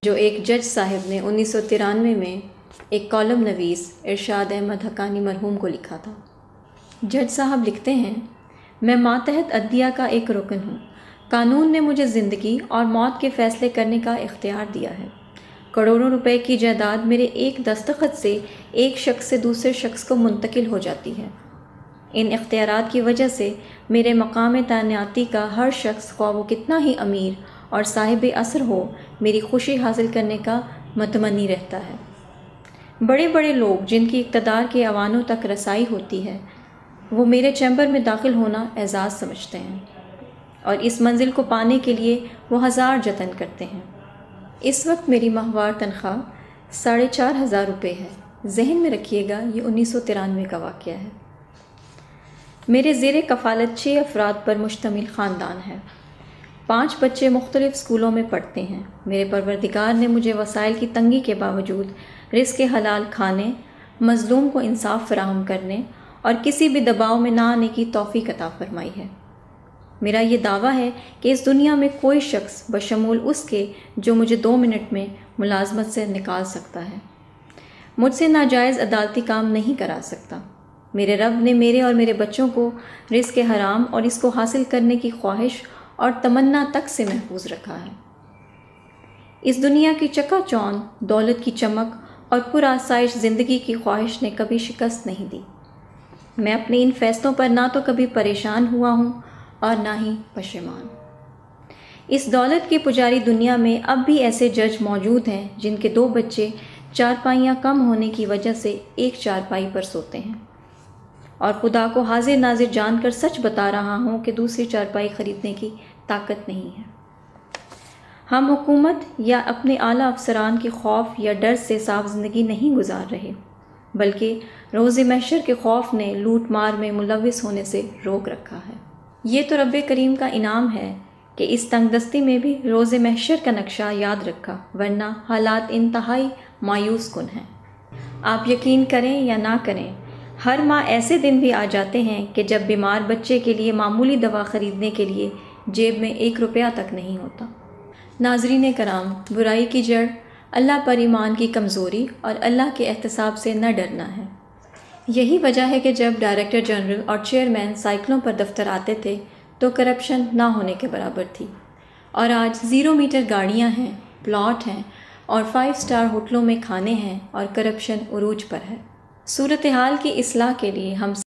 جو ایک جج صاحب نے 1993 میں ایک کالم نویس ارشاد احمد حقانی مرحوم کو لکھا تھا۔ جج صاحب لکھتے ہیں، میں ماتحت عدلیہ کا ایک رکن ہوں۔ قانون نے مجھے زندگی اور موت کے فیصلے کرنے کا اختیار دیا ہے۔ کروڑوں روپے کی جائیداد میرے ایک دستخط سے ایک شخص سے دوسرے شخص کو منتقل ہو جاتی ہے۔ ان اختیارات کی وجہ سے میرے مقام تعیناتی کا ہر شخص، خواہ وہ کتنا ہی امیر اور صاحب اثر ہو، میری خوشی حاصل کرنے کا متمنی رہتا ہے۔ بڑے بڑے لوگ جن کی اقتدار کے ایوانوں تک رسائی ہوتی ہے، وہ میرے چیمبر میں داخل ہونا اعزاز سمجھتے ہیں، اور اس منزل کو پانے کے لیے وہ ہزار جتن کرتے ہیں۔ اس وقت میری ماہوار تنخواہ 4,500 روپے ہے۔ ذہن میں رکھیے گا، یہ 1993 کا واقعہ ہے۔ میرے زیر کفالت 6 افراد پر مشتمل خاندان ہے۔ 5 بچے مختلف اسکولوں میں پڑھتے ہیں۔ میرے پروردگار نے مجھے وسائل کی تنگی کے باوجود رزق حلال کھانے، مظلوم کو انصاف فراہم کرنے اور کسی بھی دباؤ میں نہ آنے کی توفیق عطا فرمائی ہے۔ میرا یہ دعویٰ ہے کہ اس دنیا میں کوئی شخص بشمول اس کے جو مجھے 2 منٹ میں ملازمت سے نکال سکتا ہے، مجھ سے ناجائز عدالتی کام نہیں کرا سکتا۔ میرے رب نے میرے اور میرے بچوں کو رزق حرام اور اس کو حاصل کرنے کی خواہش اور تمنا تک سے محفوظ رکھا ہے۔ اس دنیا کی چکا چوند دولت کی چمک اور پرآسائش زندگی کی خواہش نے کبھی شکست نہیں دی۔ میں اپنے ان فیصلوں پر نہ تو کبھی پریشان ہوا ہوں اور نہ ہی پشیمان۔ اس دولت کی پجاری دنیا میں اب بھی ایسے جج موجود ہیں جن کے 2 بچے چارپائیاں کم ہونے کی وجہ سے ایک چارپائی پر سوتے ہیں، اور خدا کو حاضر ناظر جان کر سچ بتا رہا ہوں کہ دوسری چارپائی خریدنے کی طاقت نہیں ہے۔ ہم حکومت یا اپنے اعلیٰ افسران کے خوف یا ڈر سے صاف زندگی نہیں گزار رہے، بلکہ روز محشر کے خوف نے لوٹ مار میں ملوث ہونے سے روک رکھا ہے۔ یہ تو رب کریم کا انعام ہے کہ اس تنگ دستی میں بھی روز محشر کا نقشہ یاد رکھا، ورنہ حالات انتہائی مایوس کن ہیں۔ آپ یقین کریں یا نہ کریں، ہر ماہ ایسے دن بھی آ جاتے ہیں کہ جب بیمار بچے کے لیے معمولی دوا خریدنے کے لیے جیب میں 1 روپیہ تک نہیں ہوتا۔ ناظرین کرام، برائی کی جڑ اللہ پر ایمان کی کمزوری اور اللہ کے احتساب سے نہ ڈرنا ہے۔ یہی وجہ ہے کہ جب ڈائریکٹر جنرل اور چیئرمین سائیکلوں پر دفتر آتے تھے تو کرپشن نہ ہونے کے برابر تھی، اور آج 0 میٹر گاڑیاں ہیں، پلاٹ ہیں اور 5 اسٹار ہوٹلوں میں کھانے ہیں، اور کرپشن عروج پر ہے۔ صورتحال کی اصلاح کے لیے ہم